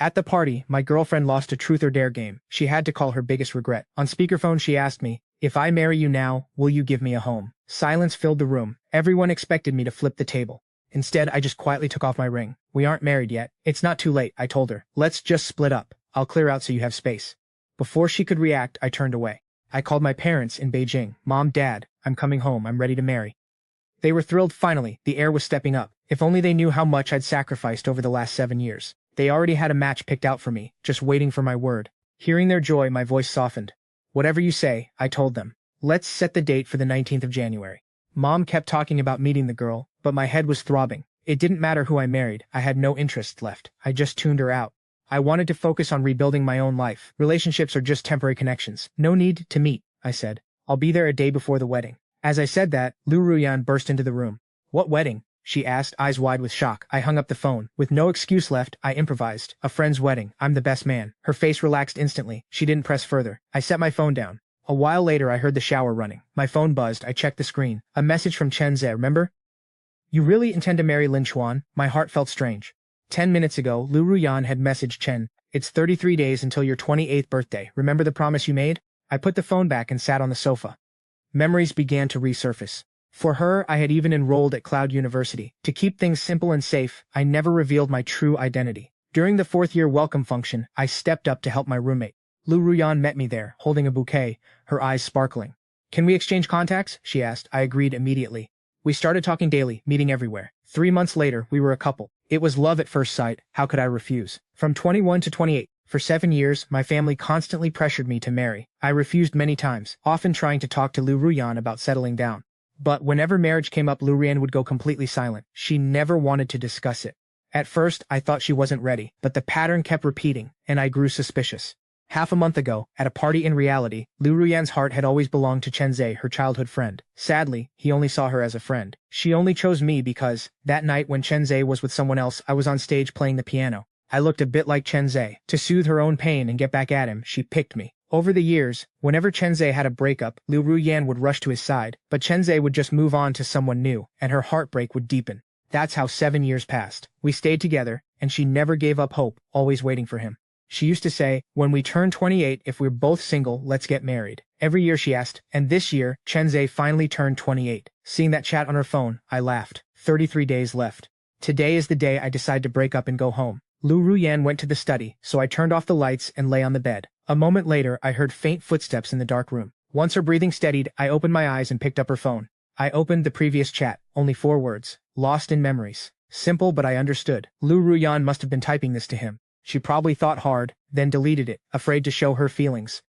At the party, my girlfriend lost a truth or dare game. She had to call her biggest regret. On speakerphone she asked me, "If I marry you now, will you give me a home?" Silence filled the room. Everyone expected me to flip the table. Instead, I just quietly took off my ring. "We aren't married yet. It's not too late," I told her. "Let's just split up. I'll clear out so you have space." Before she could react, I turned away. I called my parents in Beijing. "Mom, Dad, I'm coming home. I'm ready to marry." They were thrilled finally. The air was stepping up. If only they knew how much I'd sacrificed over the last 7 years. They already had a match picked out for me, just waiting for my word. Hearing their joy, my voice softened. "Whatever you say," I told them. "Let's set the date for the 19th of January. Mom kept talking about meeting the girl, but my head was throbbing. It didn't matter who I married. I had no interest left. I just tuned her out. I wanted to focus on rebuilding my own life. Relationships are just temporary connections. No need to meet, I said. I'll be there a day before the wedding. As I said that, Lu Ruyan burst into the room. "What wedding?" she asked, eyes wide with shock. I hung up the phone. With no excuse left, I improvised. "A friend's wedding. I'm the best man." Her face relaxed instantly. She didn't press further. I set my phone down. A while later, I heard the shower running. My phone buzzed. I checked the screen. A message from Chen Ze, remember? "You really intend to marry Lin Chuan?" My heart felt strange. 10 minutes ago, Lu Ruyan had messaged Chen. "It's 33 days until your 28th birthday. Remember the promise you made?" I put the phone back and sat on the sofa. Memories began to resurface. For her, I had even enrolled at Cloud University. To keep things simple and safe, I never revealed my true identity. During the 4th-year welcome function, I stepped up to help my roommate. Lu Ruyan met me there, holding a bouquet, her eyes sparkling. "Can we exchange contacts?" she asked. I agreed immediately. We started talking daily, meeting everywhere. 3 months later, we were a couple. It was love at first sight. How could I refuse? From 21 to 28. For 7 years, my family constantly pressured me to marry. I refused many times, often trying to talk to Lu Ruyan about settling down. But whenever marriage came up, Lu Ruyan would go completely silent. She never wanted to discuss it. At first, I thought she wasn't ready, but the pattern kept repeating, and I grew suspicious. Half a month ago, at a party in reality, Lu Ruyan's heart had always belonged to Chen Ze, her childhood friend. Sadly, he only saw her as a friend. She only chose me because, that night when Chen Ze was with someone else, I was on stage playing the piano. I looked a bit like Chen Ze. To soothe her own pain and get back at him, she picked me. Over the years, whenever Chen Ze had a breakup, Lu Ruyan would rush to his side, but Chen Ze would just move on to someone new, and her heartbreak would deepen. That's how 7 years passed. We stayed together, and she never gave up hope, always waiting for him. She used to say, "When we turn 28, if we're both single, let's get married." Every year she asked, and this year, Chen Ze finally turned 28. Seeing that chat on her phone, I laughed. 33 days left. Today is the day I decide to break up and go home. Lu Ruyan went to the study, so I turned off the lights and lay on the bed. A moment later, I heard faint footsteps in the dark room. Once her breathing steadied, I opened my eyes and picked up her phone. I opened the previous chat, only 4 words. "Lost in memories." Simple, but I understood. Lu Ruyan must have been typing this to him. She probably thought hard, then deleted it, afraid to show her feelings.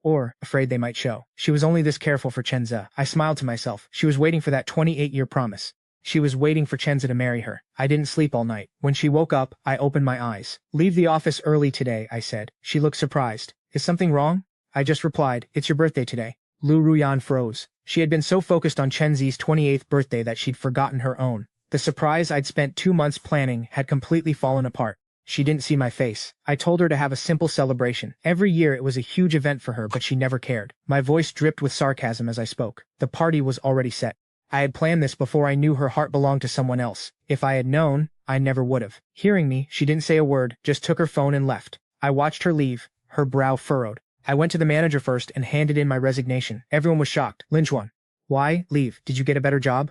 Or afraid they might show. She was only this careful for Chen Ze. I smiled to myself. She was waiting for that 28-year promise. She was waiting for Chen Ze to marry her. I didn't sleep all night. When she woke up, I opened my eyes. "Leave the office early today," I said. She looked surprised. "Is something wrong?" I just replied, "It's your birthday today." Lu Ruyan froze. She had been so focused on Chen Ze's 28th birthday that she'd forgotten her own. The surprise I'd spent 2 months planning had completely fallen apart. She didn't see my face. I told her to have a simple celebration. Every year it was a huge event for her, but she never cared. My voice dripped with sarcasm as I spoke. The party was already set. I had planned this before I knew her heart belonged to someone else. If I had known, I never would have. Hearing me, she didn't say a word, just took her phone and left. I watched her leave, her brow furrowed. I went to the manager first and handed in my resignation. Everyone was shocked. "Lin Chuan, why leave? Did you get a better job?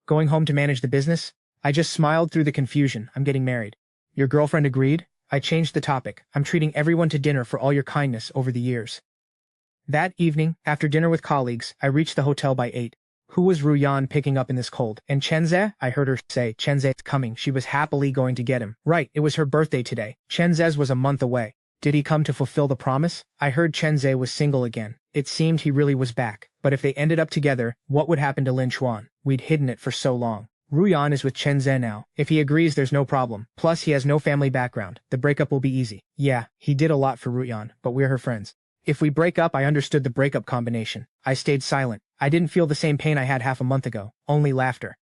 Going home to manage the business?" I just smiled through the confusion. "I'm getting married." "Your girlfriend agreed?" I changed the topic. "I'm treating everyone to dinner for all your kindness over the years." That evening, after dinner with colleagues, I reached the hotel by 8. Who was Ruyan picking up in this cold? And Chen Ze? I heard her say, "Chen Ze's coming." She was happily going to get him. Right, it was her birthday today. Chen Ze's was a month away. Did he come to fulfill the promise? I heard Chen Ze was single again. It seemed he really was back. But if they ended up together, what would happen to Lin Chuan? We'd hidden it for so long. Ruyan is with Chen Ze now. If he agrees, there's no problem. Plus, he has no family background. The breakup will be easy. Yeah, he did a lot for Ruyan, but we're her friends. If we break up, I understood the breakup combination. I stayed silent. I didn't feel the same pain I had half a month ago, only laughter.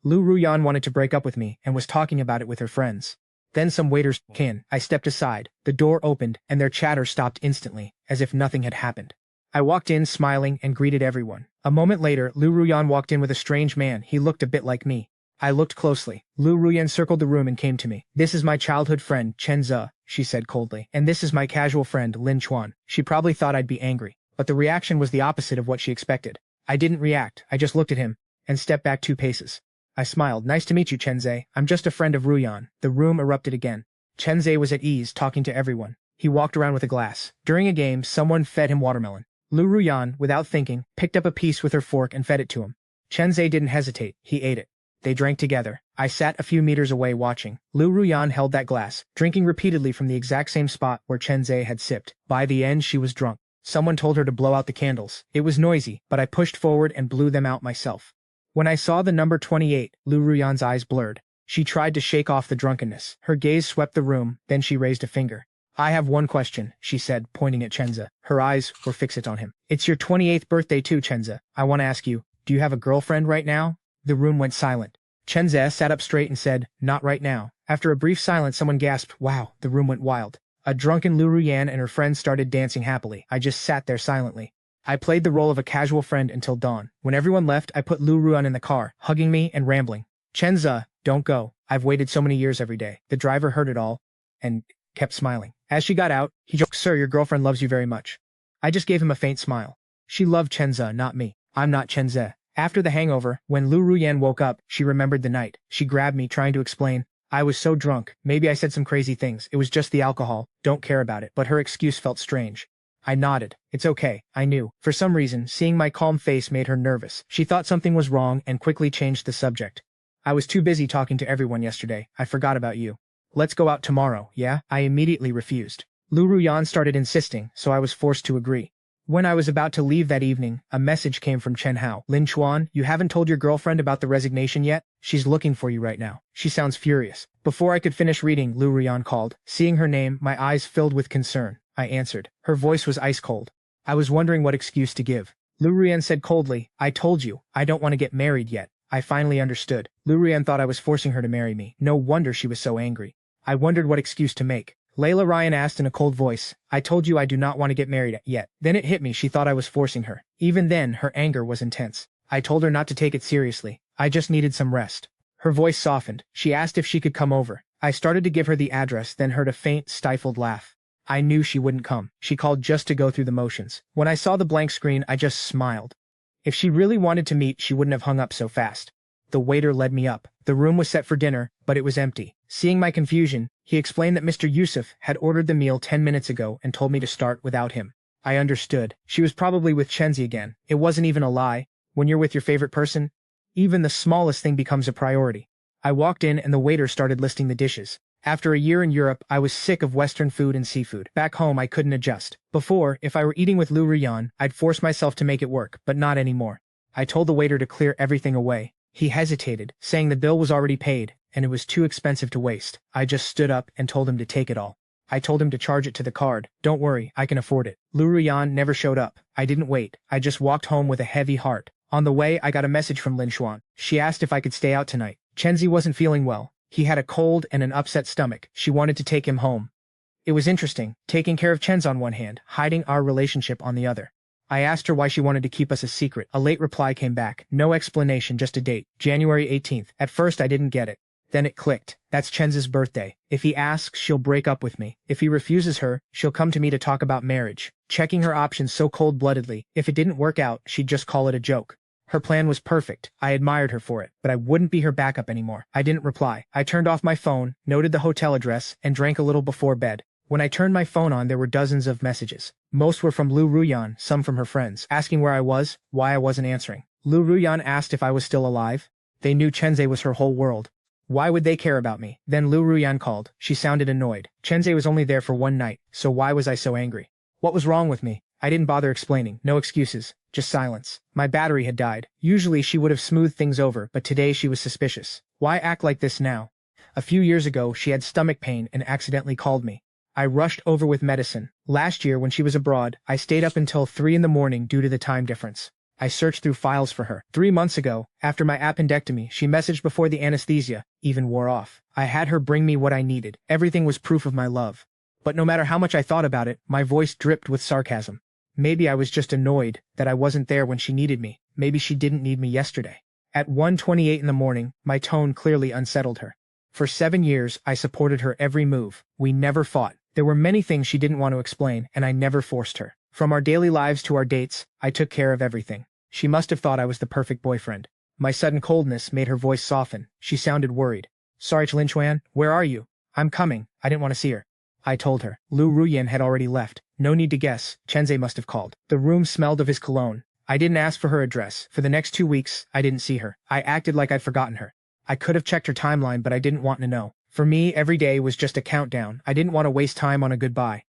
Lu Ruyan wanted to break up with me and was talking about it with her friends. Then some waiters came in. I stepped aside. The door opened, and their chatter stopped instantly, as if nothing had happened. I walked in smiling and greeted everyone. A moment later, Lu Ruyan walked in with a strange man. He looked a bit like me. I looked closely. Lu Ruyan circled the room and came to me. "This is my childhood friend, Chen Ze," she said coldly. "And this is my casual friend, Lin Chuan." She probably thought I'd be angry, but the reaction was the opposite of what she expected. I didn't react, I just looked at him, and stepped back 2 paces. I smiled. "Nice to meet you, Chen Ze. I'm just a friend of Ruyan." The room erupted again. Chen Ze was at ease, talking to everyone. He walked around with a glass. During a game, someone fed him watermelon. Lu Ruyan, without thinking, picked up a piece with her fork and fed it to him. Chen Ze didn't hesitate. He ate it. They drank together. I sat a few meters away watching. Lu Ruyan held that glass, drinking repeatedly from the exact same spot where Chen Ze had sipped. By the end, she was drunk. Someone told her to blow out the candles. It was noisy, but I pushed forward and blew them out myself. When I saw the number 28, Lu Ruyan's eyes blurred. She tried to shake off the drunkenness. Her gaze swept the room, then she raised a finger. "I have one question," she said, pointing at Chen Ze. Her eyes were fixed on him. "It's your 28th birthday too, Chen Ze. I want to ask you, do you have a girlfriend right now?" The room went silent. Chen Ze sat up straight and said, "Not right now." After a brief silence, someone gasped, "Wow." The room went wild. A drunken Lu Ruyan and her friends started dancing happily. I just sat there silently. I played the role of a casual friend until dawn. When everyone left, I put Lu Ruyan in the car, hugging me and rambling. "Chen Ze, don't go. I've waited so many years every day." The driver heard it all and kept smiling. As she got out, he joked, "Sir, your girlfriend loves you very much." I just gave him a faint smile. She loved Chen Ze, not me. I'm not Chen Ze. After the hangover, when Lu Ruyan woke up, she remembered the night. She grabbed me, trying to explain. "I was so drunk. Maybe I said some crazy things. It was just the alcohol. Don't care about it." But her excuse felt strange. I nodded. "It's okay." I knew. For some reason, seeing my calm face made her nervous. She thought something was wrong and quickly changed the subject. "I was too busy talking to everyone yesterday. I forgot about you. Let's go out tomorrow, yeah?" I immediately refused. Lu Ruyan started insisting, so I was forced to agree. When I was about to leave that evening, a message came from Chen Hao. "Lin Chuan, you haven't told your girlfriend about the resignation yet? She's looking for you right now. She sounds furious." Before I could finish reading, Lu Ruyan called. Seeing her name, my eyes filled with concern. I answered. Her voice was ice cold. I was wondering what excuse to give. Lu Ruyan said coldly, "I told you, I don't want to get married yet." I finally understood. Lu Ruyan thought I was forcing her to marry me. No wonder she was so angry. I wondered what excuse to make. Layla Ryan asked in a cold voice, "I told you I do not want to get married yet." Then it hit me, she thought I was forcing her. Even then, her anger was intense. I told her not to take it seriously. I just needed some rest. Her voice softened. She asked if she could come over. I started to give her the address, then heard a faint, stifled laugh. I knew she wouldn't come. She called just to go through the motions. When I saw the blank screen, I just smiled. If she really wanted to meet, she wouldn't have hung up so fast. The waiter led me up. The room was set for dinner, but it was empty. Seeing my confusion, he explained that Mr. Yusuf had ordered the meal 10 minutes ago and told me to start without him. I understood. She was probably with Chenzi again. It wasn't even a lie. When you're with your favorite person, even the smallest thing becomes a priority. I walked in and the waiter started listing the dishes. After a year in Europe, I was sick of Western food and seafood. Back home, I couldn't adjust. Before, if I were eating with Lu Ruyan, I'd force myself to make it work, but not anymore. I told the waiter to clear everything away. He hesitated, saying the bill was already paid, and it was too expensive to waste. I just stood up and told him to take it all. I told him to charge it to the card. "Don't worry, I can afford it." Lu Ruyan never showed up. I didn't wait. I just walked home with a heavy heart. On the way, I got a message from Lin Xuan. She asked if I could stay out tonight. Chenzi wasn't feeling well. He had a cold and an upset stomach. She wanted to take him home. It was interesting, taking care of Chen's on one hand, hiding our relationship on the other. I asked her why she wanted to keep us a secret. A late reply came back. No explanation, just a date. January 18th. At first I didn't get it. Then it clicked. That's Chen's birthday. If he asks, she'll break up with me. If he refuses her, she'll come to me to talk about marriage. Checking her options so cold-bloodedly. If it didn't work out, she'd just call it a joke. Her plan was perfect. I admired her for it, but I wouldn't be her backup anymore. I didn't reply. I turned off my phone, noted the hotel address, and drank a little before bed. When I turned my phone on, there were dozens of messages. Most were from Lu Ruyan, some from her friends, asking where I was, why I wasn't answering. Lu Ruyan asked if I was still alive. They knew Chenze was her whole world. Why would they care about me? Then Lu Ruyan called. She sounded annoyed. Chenze was only there for one night, so why was I so angry? What was wrong with me? I didn't bother explaining. No excuses. Just silence. My battery had died. Usually she would have smoothed things over, but today she was suspicious. Why act like this now? A few years ago, she had stomach pain and accidentally called me. I rushed over with medicine. Last year, when she was abroad, I stayed up until 3 in the morning due to the time difference. I searched through files for her. 3 months ago, after my appendectomy, she messaged before the anesthesia even wore off. I had her bring me what I needed. Everything was proof of my love. But no matter how much I thought about it, my voice dripped with sarcasm. Maybe I was just annoyed that I wasn't there when she needed me. Maybe she didn't need me yesterday. At 1:28 in the morning, my tone clearly unsettled her. For 7 years, I supported her every move. We never fought. There were many things she didn't want to explain, and I never forced her. From our daily lives to our dates, I took care of everything. She must have thought I was the perfect boyfriend. My sudden coldness made her voice soften. She sounded worried. Sorry, Lin Chuan, where are you? I'm coming. I didn't want to see her. I told her. Lu Ruyan had already left. No need to guess. Chenze must have called. The room smelled of his cologne. I didn't ask for her address. For the next 2 weeks, I didn't see her. I acted like I'd forgotten her. I could have checked her timeline, but I didn't want to know. For me, every day was just a countdown. I didn't want to waste time on a goodbye.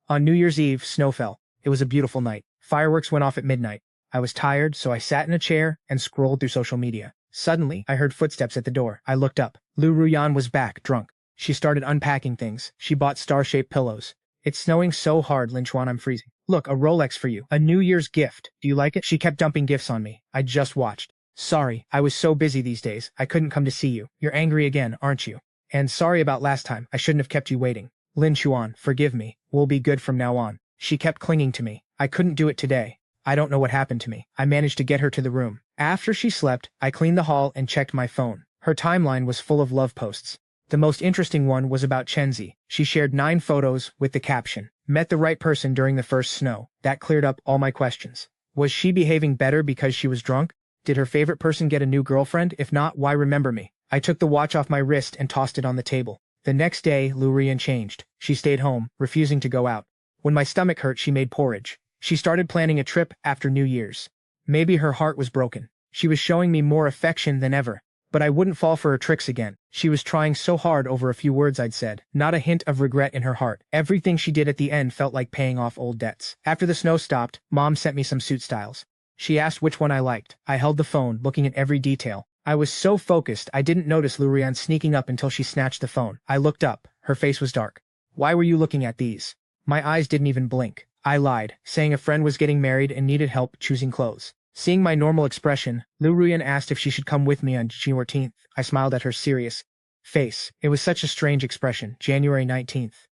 On New Year's Eve, snow fell. It was a beautiful night. Fireworks went off at midnight. I was tired, so I sat in a chair and scrolled through social media. Suddenly, I heard footsteps at the door. I looked up. Lu Ruyan was back, drunk. She started unpacking things. She bought star-shaped pillows. It's snowing so hard, Lin Chuan, I'm freezing. Look, a Rolex for you. A New Year's gift. Do you like it? She kept dumping gifts on me. I just watched. Sorry, I was so busy these days. I couldn't come to see you. You're angry again, aren't you? And sorry about last time. I shouldn't have kept you waiting. Lin Chuan, forgive me. We'll be good from now on. She kept clinging to me. I couldn't do it today. I don't know what happened to me. I managed to get her to the room. After she slept, I cleaned the hall and checked my phone. Her timeline was full of love posts. The most interesting one was about Chenzi. She shared 9 photos with the caption, "Met the right person during the first snow." That cleared up all my questions. Was she behaving better because she was drunk? Did her favorite person get a new girlfriend? If not, why remember me? I took the watch off my wrist and tossed it on the table. The next day, Lu Ruyan changed. She stayed home, refusing to go out. When my stomach hurt, she made porridge. She started planning a trip after New Year's. Maybe her heart was broken. She was showing me more affection than ever. But I wouldn't fall for her tricks again. She was trying so hard over a few words I'd said. Not a hint of regret in her heart. Everything she did at the end felt like paying off old debts. After the snow stopped, Mom sent me some suit styles. She asked which one I liked. I held the phone, looking at every detail. I was so focused I didn't notice Lu Ruyan sneaking up until she snatched the phone. I looked up. Her face was dark. Why were you looking at these? My eyes didn't even blink. I lied, saying a friend was getting married and needed help choosing clothes. Seeing my normal expression, Lu Ruyan asked if she should come with me on January 14th. I smiled at her serious face. It was such a strange expression. January 19th.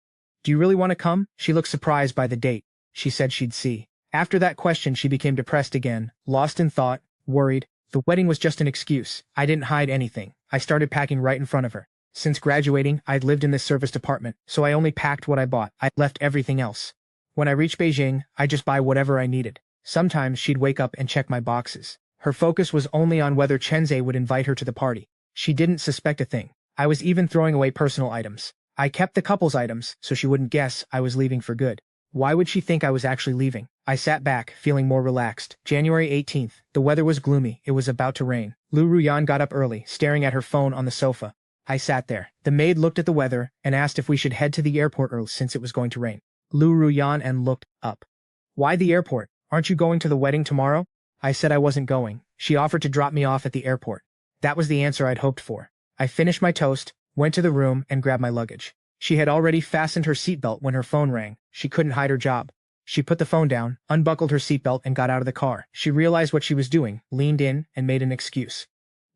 Do you really want to come? She looked surprised by the date. She said she'd see. After that question, she became depressed again, lost in thought, worried. The wedding was just an excuse. I didn't hide anything. I started packing right in front of her. Since graduating, I'd lived in this service department, so I only packed what I bought. I left everything else. When I reached Beijing, I just buy whatever I needed. Sometimes she'd wake up and check my boxes. Her focus was only on whether Chenze would invite her to the party. She didn't suspect a thing. I was even throwing away personal items. I kept the couple's items, so she wouldn't guess I was leaving for good. Why would she think I was actually leaving? I sat back, feeling more relaxed. January 18th. The weather was gloomy. It was about to rain. Lu Ruyan got up early, staring at her phone on the sofa. I sat there. The maid looked at the weather and asked if we should head to the airport early since it was going to rain. Lu Ruyan and looked up. Why the airport? Aren't you going to the wedding tomorrow? I said I wasn't going. She offered to drop me off at the airport. That was the answer I'd hoped for. I finished my toast, went to the room, and grabbed my luggage. She had already fastened her seatbelt when her phone rang. She couldn't hide her job. She put the phone down, unbuckled her seatbelt, and got out of the car. She realized what she was doing, leaned in, and made an excuse.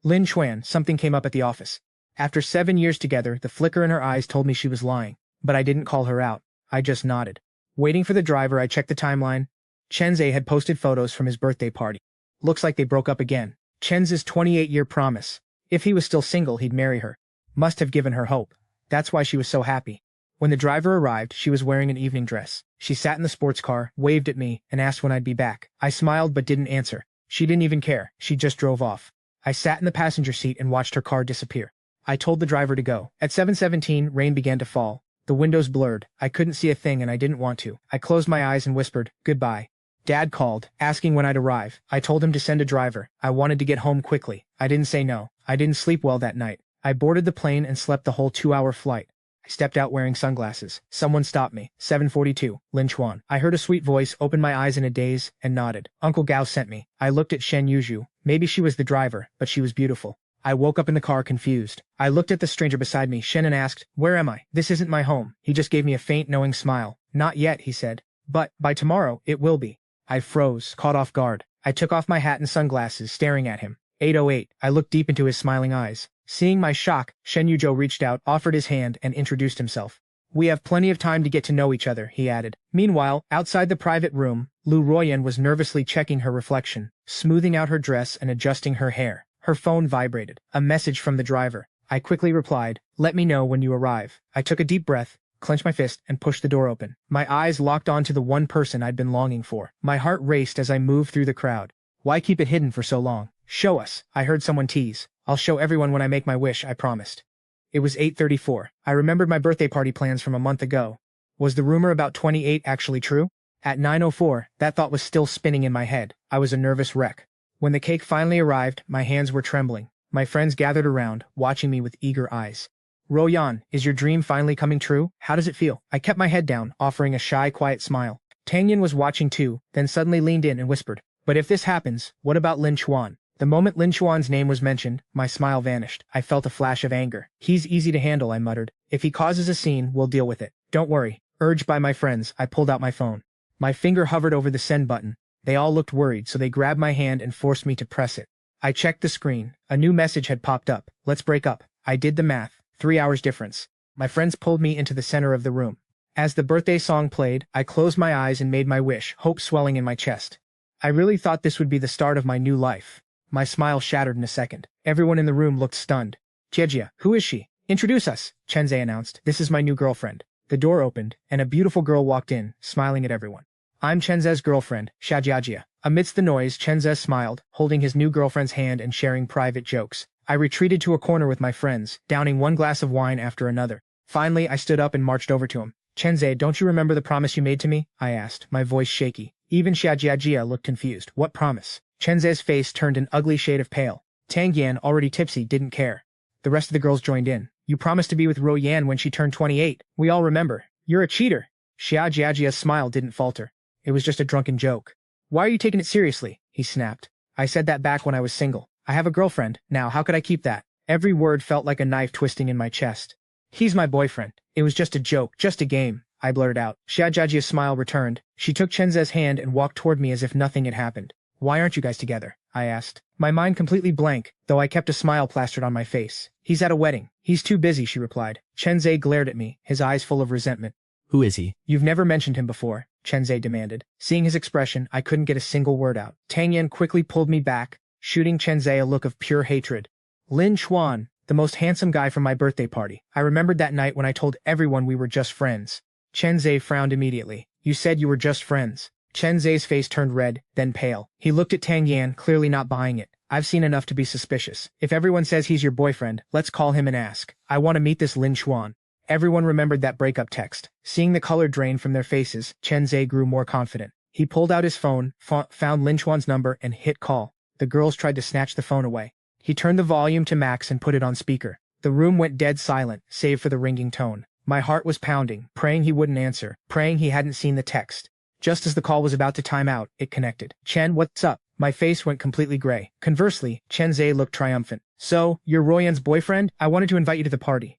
Lin Chuan, something came up at the office. After 7 years together, the flicker in her eyes told me she was lying. But I didn't call her out. I just nodded. Waiting for the driver, I checked the timeline. Chenze had posted photos from his birthday party. Looks like they broke up again. Chenze's 28-year promise. If he was still single, he'd marry her. Must have given her hope. That's why she was so happy. When the driver arrived, she was wearing an evening dress. She sat in the sports car, waved at me, and asked when I'd be back. I smiled but didn't answer. She didn't even care. She just drove off. I sat in the passenger seat and watched her car disappear. I told the driver to go. At 7:17, rain began to fall. The windows blurred. I couldn't see a thing and I didn't want to. I closed my eyes and whispered, "Goodbye." Dad called, asking when I'd arrive. I told him to send a driver. I wanted to get home quickly. I didn't say no. I didn't sleep well that night. I boarded the plane and slept the whole 2-hour flight. I stepped out wearing sunglasses. Someone stopped me. 7:42, Lin Chuan. I heard a sweet voice, opened my eyes in a daze, and nodded. Uncle Gao sent me. I looked at Shen Yuzhu. Maybe she was the driver, but she was beautiful. I woke up in the car confused. I looked at the stranger beside me, Shen, and asked, "Where am I? This isn't my home." He just gave me a faint, knowing smile. "Not yet," he said. "But, by tomorrow, it will be." I froze, caught off guard. I took off my hat and sunglasses, staring at him. 8:08. I looked deep into his smiling eyes. Seeing my shock, Shen Yuzhou reached out, offered his hand, and introduced himself. "We have plenty of time to get to know each other," he added. Meanwhile, outside the private room, Lu Ruyan was nervously checking her reflection, smoothing out her dress and adjusting her hair. Her phone vibrated. A message from the driver. I quickly replied, "Let me know when you arrive." I took a deep breath, clenched my fist, and pushed the door open. My eyes locked onto the one person I'd been longing for. My heart raced as I moved through the crowd. Why keep it hidden for so long? "Show us," I heard someone tease. "I'll show everyone when I make my wish," I promised. It was 8:34. I remembered my birthday party plans from a month ago. Was the rumor about 28 actually true? At 9:04, that thought was still spinning in my head. I was a nervous wreck. When the cake finally arrived, my hands were trembling. My friends gathered around, watching me with eager eyes. "Royan, is your dream finally coming true? How does it feel?" I kept my head down, offering a shy, quiet smile. Tang Yin was watching too, then suddenly leaned in and whispered, "But if this happens, what about Lin Chuan?" The moment Lin Chuan's name was mentioned, my smile vanished. I felt a flash of anger. "He's easy to handle," I muttered. "If he causes a scene, we'll deal with it." "Don't worry." Urged by my friends, I pulled out my phone. My finger hovered over the send button. They all looked worried, so they grabbed my hand and forced me to press it. I checked the screen. A new message had popped up. "Let's break up." I did the math. 3 hours difference. My friends pulled me into the center of the room. As the birthday song played, I closed my eyes and made my wish, hope swelling in my chest. I really thought this would be the start of my new life. My smile shattered in a second. Everyone in the room looked stunned. "Jiejia, who is she?" "Introduce us," Chenzhe announced. "This is my new girlfriend." The door opened, and a beautiful girl walked in, smiling at everyone. "I'm Chenzhe's girlfriend, Xiajiajia." Amidst the noise, Chenzhe smiled, holding his new girlfriend's hand and sharing private jokes. I retreated to a corner with my friends, downing one glass of wine after another. Finally, I stood up and marched over to him. "Chenzhe, don't you remember the promise you made to me?" I asked, my voice shaky. Even Xiajiajia looked confused. "What promise?" Chenzhe's face turned an ugly shade of pale. Tang Yan, already tipsy, didn't care. The rest of the girls joined in. "You promised to be with Royan when she turned 28. We all remember. You're a cheater." Xiajiajia's smile didn't falter. "It was just a drunken joke." "Why are you taking it seriously?" he snapped. "I said that back when I was single. I have a girlfriend. Now, how could I keep that?" Every word felt like a knife twisting in my chest. "He's my boyfriend. It was just a joke, just a game," I blurted out. Xiajiajia's smile returned. She took Chenzhe's hand and walked toward me as if nothing had happened. "Why aren't you guys together?" I asked. My mind completely blank, though I kept a smile plastered on my face. "He's at a wedding. He's too busy," she replied. Chenzhe glared at me, his eyes full of resentment. Who is he? "You've never mentioned him before," Chenzhe demanded. Seeing his expression, I couldn't get a single word out. Tang Yan quickly pulled me back, shooting Chenzhe a look of pure hatred. "Lin Chuan, the most handsome guy from my birthday party. I remembered that night when I told everyone we were just friends." Chenzhe frowned immediately. "You said you were just friends." Chenzhe's face turned red, then pale. He looked at Tang Yan, clearly not buying it. "I've seen enough to be suspicious. If everyone says he's your boyfriend, let's call him and ask. I want to meet this Lin Chuan." Everyone remembered that breakup text. Seeing the color drain from their faces, Chenzhe grew more confident. He pulled out his phone, found Lin Chuan's number, and hit call. The girls tried to snatch the phone away. He turned the volume to max and put it on speaker. The room went dead silent, save for the ringing tone. My heart was pounding, praying he wouldn't answer, praying he hadn't seen the text. Just as the call was about to time out, it connected. "Chen, what's up?" My face went completely gray. Conversely, Chenzhe looked triumphant. "So, you're Royan's boyfriend? I wanted to invite you to the party."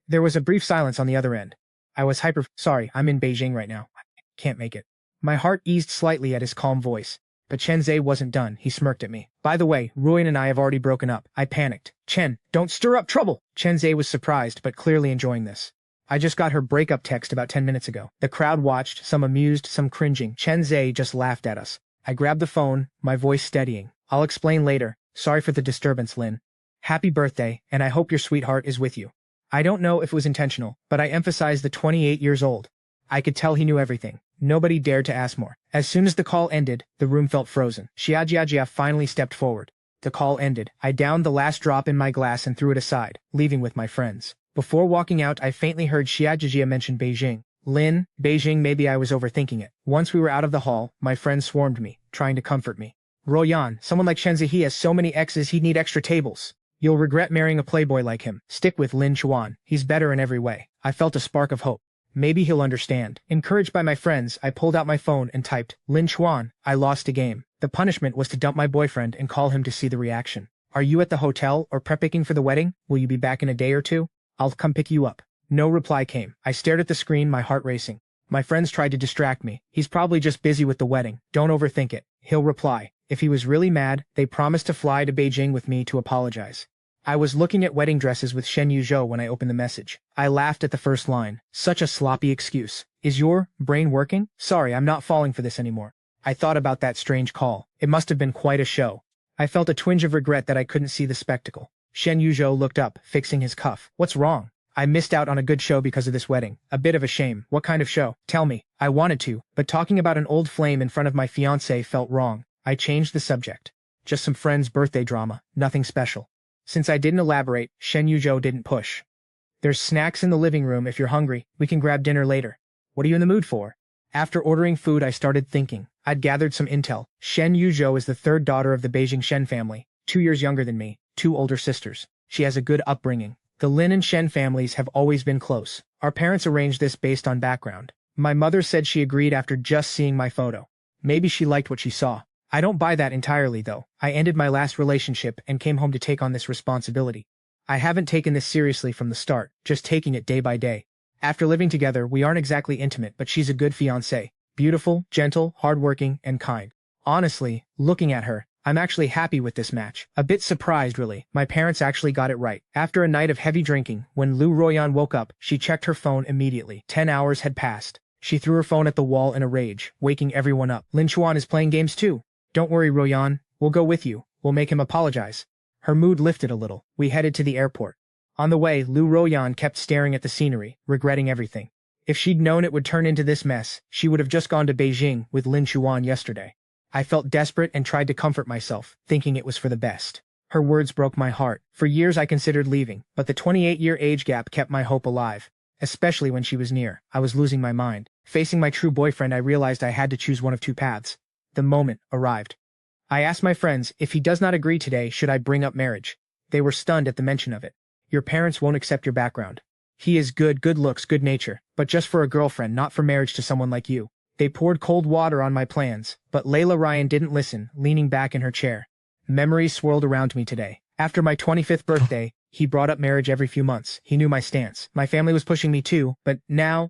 There was a brief silence on the other end. I was sorry, I'm in Beijing right now. I can't make it. My heart eased slightly at his calm voice. But Chenzhe wasn't done. He smirked at me. "By the way, Royan and I have already broken up." I panicked. "Chen, don't stir up trouble!" Chenzhe was surprised, but clearly enjoying this. "I just got her breakup text about 10 minutes ago." The crowd watched, some amused, some cringing. Chenzhe just laughed at us. I grabbed the phone, my voice steadying. "I'll explain later. Sorry for the disturbance, Lin. Happy birthday, and I hope your sweetheart is with you." I don't know if it was intentional, but I emphasized the 28 years old. I could tell he knew everything. Nobody dared to ask more. As soon as the call ended, the room felt frozen. Xiajiajia finally stepped forward. The call ended. I downed the last drop in my glass and threw it aside, leaving with my friends. Before walking out, I faintly heard Xiajiajia mention Beijing. "Lin, Beijing, maybe I was overthinking it." Once we were out of the hall, my friends swarmed me, trying to comfort me. "Royan, someone like Chenzhe, he has so many exes he'd need extra tables. You'll regret marrying a playboy like him. Stick with Lin Chuan. He's better in every way." I felt a spark of hope. Maybe he'll understand. Encouraged by my friends, I pulled out my phone and typed, "Lin Chuan, I lost a game." The punishment was to dump my boyfriend and call him to see the reaction. "Are you at the hotel or prepping for the wedding? Will you be back in a day or two? I'll come pick you up." No reply came. I stared at the screen, my heart racing. My friends tried to distract me. "He's probably just busy with the wedding. Don't overthink it. He'll reply." If he was really mad, they promised to fly to Beijing with me to apologize. I was looking at wedding dresses with Shen Yuzhou when I opened the message. I laughed at the first line. Such a sloppy excuse. Is your brain working? Sorry, I'm not falling for this anymore. I thought about that strange call. It must have been quite a show. I felt a twinge of regret that I couldn't see the spectacle. Shen Yuzhou looked up, fixing his cuff. What's wrong? I missed out on a good show because of this wedding. A bit of a shame. What kind of show? Tell me. I wanted to, but talking about an old flame in front of my fiancé felt wrong. I changed the subject. Just some friends' birthday drama, nothing special. Since I didn't elaborate, Shen Yuzhou didn't push. There's snacks in the living room if you're hungry. We can grab dinner later. What are you in the mood for? After ordering food, I started thinking. I'd gathered some intel. Shen Yuzhou is the third daughter of the Beijing Shen family, 2 years younger than me, 2 older sisters. She has a good upbringing. The Lin and Shen families have always been close. Our parents arranged this based on background. My mother said she agreed after just seeing my photo. Maybe she liked what she saw. I don't buy that entirely though. I ended my last relationship and came home to take on this responsibility. I haven't taken this seriously from the start, just taking it day by day. After living together, we aren't exactly intimate, but she's a good fiancée. Beautiful, gentle, hardworking, and kind. Honestly, looking at her, I'm actually happy with this match. A bit surprised, really. My parents actually got it right. After a night of heavy drinking, when Lu Royan woke up, she checked her phone immediately. 10 hours had passed. She threw her phone at the wall in a rage, waking everyone up. Lin Chuan is playing games too. Don't worry, Royan. We'll go with you. We'll make him apologize. Her mood lifted a little. We headed to the airport. On the way, Lu Royan kept staring at the scenery, regretting everything. If she'd known it would turn into this mess, she would have just gone to Beijing with Lin Chuan yesterday. I felt desperate and tried to comfort myself, thinking it was for the best. Her words broke my heart. For years I considered leaving, but the 28-year age gap kept my hope alive. Especially when she was near, I was losing my mind. Facing my true boyfriend, I realized I had to choose one of 2 paths. The moment arrived. I asked my friends, if he does not agree today, should I bring up marriage? They were stunned at the mention of it. Your parents won't accept your background. He is good looks, good nature, but just for a girlfriend, not for marriage to someone like you. They poured cold water on my plans, but Layla Ryan didn't listen, leaning back in her chair. Memories swirled around me today. After my 25th birthday, he brought up marriage every few months. He knew my stance. My family was pushing me too, but now,